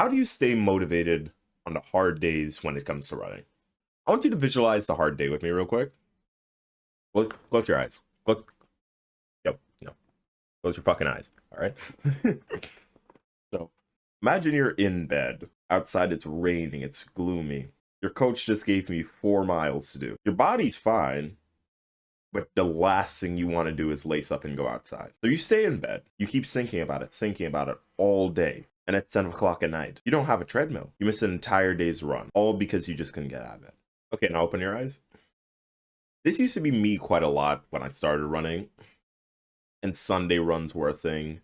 How do you stay motivated on the hard days when it comes to running? I want you to visualize the hard day with me real quick. Close your eyes. Yep, no. Close your fucking eyes, all right? So, imagine you're in bed. Outside it's raining, it's gloomy. Your coach just gave me 4 miles to do. Your body's fine, but the last thing you want to do is lace up and go outside. So you stay in bed. You keep thinking about it all day. And at 7 o'clock at night, you don't have a treadmill. You miss an entire day's run, all because you just couldn't get out of bed. Okay, now open your eyes. This used to be me quite a lot when I started running, and Sunday runs were a thing.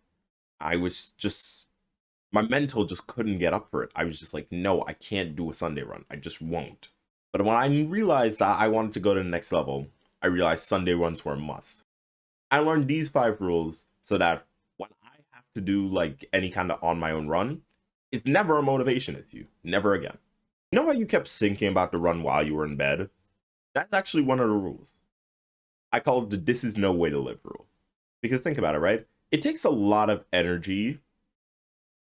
My mental just couldn't get up for it. I was just like, no, I can't do a Sunday run. I just won't. But when I realized that I wanted to go to the next level, I realized Sunday runs were a must. I learned these 5 rules so that when I have to do like any kind of on my own run, it's never a motivation issue. Never again. You know how you kept thinking about the run while you were in bed? That's actually one of the rules. I call it the "this is no way to live" rule. Because think about it, right? It takes a lot of energy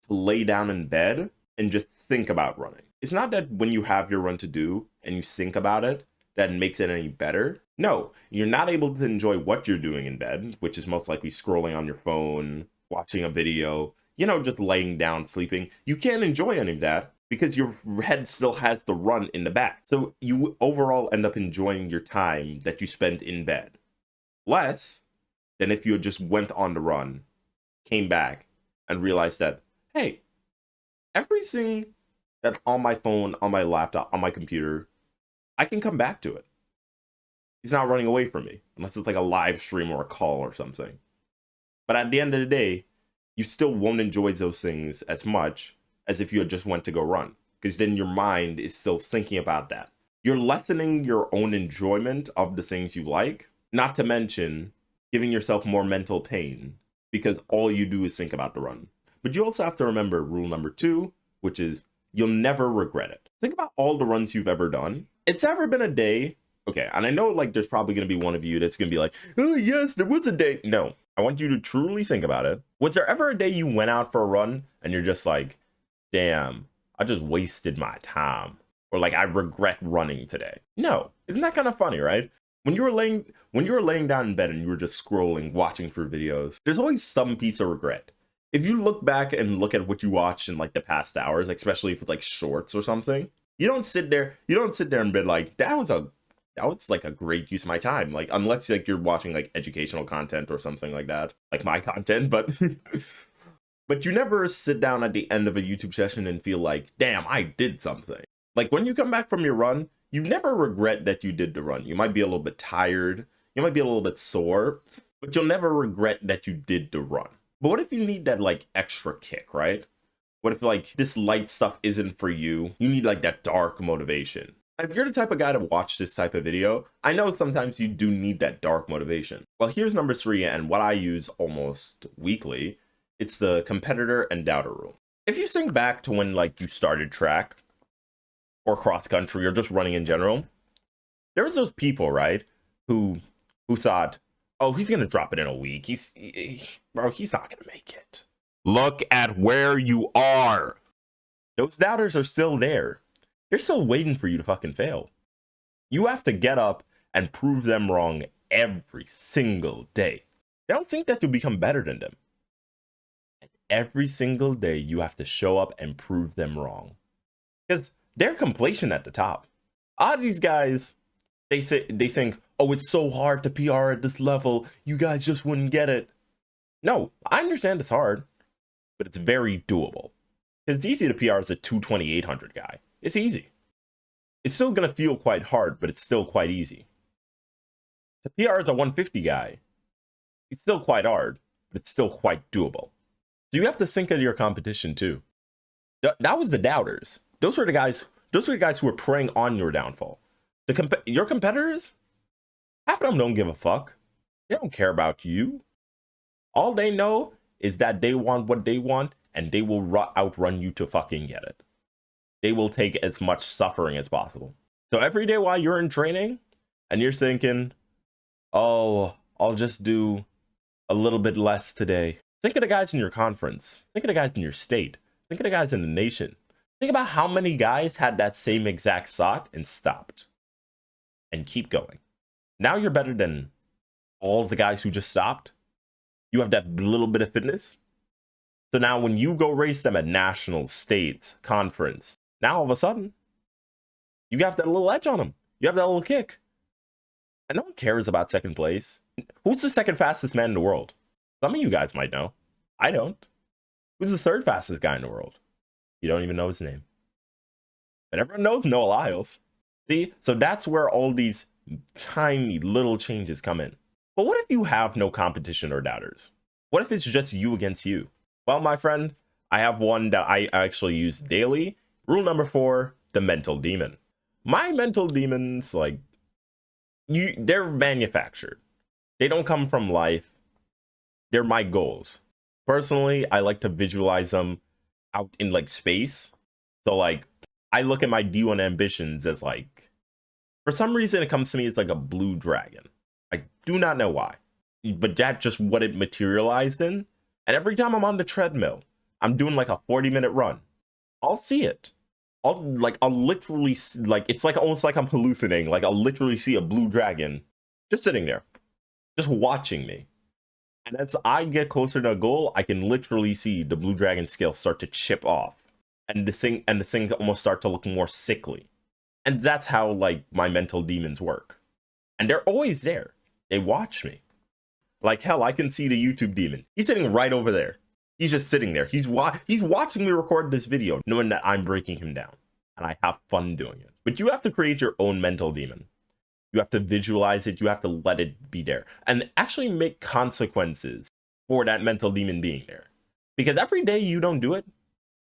to lay down in bed and just think about running. It's not that when you have your run to do and you think about it, that makes it any better. No, you're not able to enjoy what you're doing in bed, which is most likely scrolling on your phone, watching a video, just laying down, sleeping. You can't enjoy any of that because your head still has the run in the back. So you overall end up enjoying your time that you spent in bed less than if you had just went on the run, came back, and realized that, hey, everything that's on my phone, on my laptop, on my computer, I can come back to it. He's not running away from me, unless it's like a live stream or a call or something. But at the end of the day, you still won't enjoy those things as much as if you had just went to go run, because then your mind is still thinking about that. You're lessening your own enjoyment of the things you like, not to mention giving yourself more mental pain, because all you do is think about the run. But you also have to remember rule number 2, which is you'll never regret it. Think about all the runs you've ever done. It's ever been a day, okay, and I know like there's probably going to be one of you that's going to be like, oh yes, there was a day. No, I want you to truly think about it. Was there ever a day you went out for a run and you're just like, damn, I just wasted my time, or like I regret running today? No. Isn't that kind of funny, right? When you were laying down in bed and you were just scrolling, watching through videos, there's always some piece of regret. If you look back and look at what you watched in like the past hours, like, especially for like shorts or something, you don't sit there and be like, that was like a great use of my time. Like, unless like you're watching like educational content or something like that, like my content, but but you never sit down at the end of a YouTube session and feel like, damn, I did something. Like when you come back from your run, you never regret that you did the run. You might be a little bit tired, you might be a little bit sore, but you'll never regret that you did the run. But what if you need that like extra kick, right? What if like this light stuff isn't for you? You need like that dark motivation. If you're the type of guy to watch this type of video, I know sometimes you do need that dark motivation. Well, here's number 3, and what I use almost weekly. It's the competitor and doubter rule. If you think back to when like you started track or cross country or just running in general, there was those people, right, who thought, oh, he's gonna drop it in a week. He's not gonna make it. Look at where you are. Those doubters are still there. They're still waiting for you to fucking fail. You have to get up and prove them wrong every single day. They don't think that you'll become better than them. And every single day you have to show up and prove them wrong. Because they're complacent at the top. A lot of these guys, they think, oh, it's so hard to PR at this level, you guys just wouldn't get it. No, I understand it's hard, but it's very doable. It's easy to PR as a 22800 guy. It's easy. It's still going to feel quite hard, but it's still quite easy. To PR as a 150 guy, it's still quite hard, but it's still quite doable. So you have to think of your competition too. That was the doubters. Those were the guys who were preying on your downfall. Your competitors, half of them don't give a fuck. They don't care about you. All they know is that they want what they want, and they will outrun you to fucking get it. They will take as much suffering as possible. So every day while you're in training and you're thinking, oh, I'll just do a little bit less today. Think of the guys in your conference. Think of the guys in your state. Think of the guys in the nation. Think about how many guys had that same exact shot and stopped and keep going. Now you're better than all the guys who just stopped. You have that little bit of fitness. So now when you go race them at national, state, conference, now all of a sudden, you have that little edge on them. You have that little kick. And no one cares about second place. Who's the second fastest man in the world? Some of you guys might know. I don't. Who's the third fastest guy in the world? You don't even know his name. But everyone knows Noah Lyles. See? So that's where all these tiny little changes come in. But what if you have no competition or doubters? What if it's just you against you? Well, my friend, I have one that I actually use daily. Rule number 4, the mental demon. My mental demons, like, they're manufactured. They don't come from life. They're my goals. Personally, I like to visualize them out in like space. So like, I look at my D1 ambitions as like, for some reason it comes to me, it's like a blue dragon. I do not know why, but that's just what it materialized in. And every time I'm on the treadmill, I'm doing like a 40-minute run, I'll see it. I'll literally, like, it's like almost like I'm hallucinating. Like, I'll literally see a blue dragon just sitting there, just watching me. And as I get closer to a goal, I can literally see the blue dragon scale start to chip off, and the thing almost start to look more sickly. And that's how like my mental demons work. And they're always there. They watch me. Like hell, I can see the YouTube demon. He's sitting right over there. He's just sitting there. He's watching me record this video, knowing that I'm breaking him down. And I have fun doing it. But you have to create your own mental demon. You have to visualize it. You have to let it be there. And actually make consequences for that mental demon being there. Because every day you don't do it,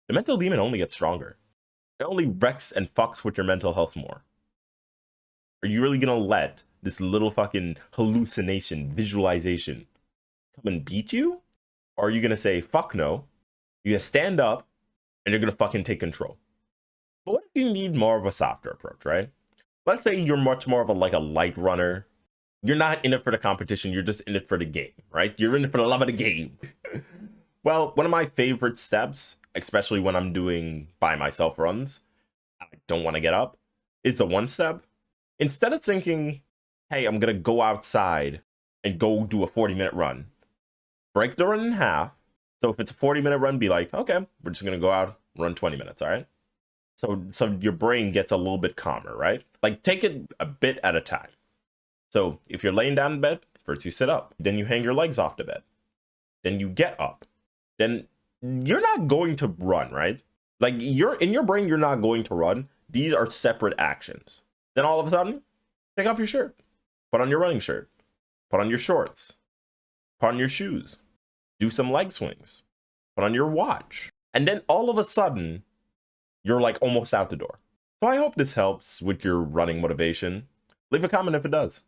the mental demon only gets stronger. It only wrecks and fucks with your mental health more. Are you really gonna let this little fucking hallucination, visualization, come and beat you? Or are you gonna say, fuck no, you're gonna stand up, and you're gonna fucking take control? But what if you need more of a softer approach, right? Let's say you're much more of a light runner. You're not in it for the competition, you're just in it for the game, right? You're in it for the love of the game. Well, one of my favorite steps, especially when I'm doing by myself runs, I don't want to get up, is the one step. Instead of thinking, hey, I'm gonna go outside and go do a 40-minute run, break the run in half. So if it's a 40-minute run, be like, okay, we're just gonna go out, run 20 minutes, all right? So your brain gets a little bit calmer, right? Like, take it a bit at a time. So if you're laying down in bed, first you sit up, then you hang your legs off the bed, then you get up, then you're not going to run, right? Like, you're in your brain, you're not going to run. These are separate actions. Then all of a sudden, take off your shirt, put on your running shirt, put on your shorts, put on your shoes, do some leg swings, put on your watch, and then all of a sudden, you're like almost out the door. So I hope this helps with your running motivation. Leave a comment if it does.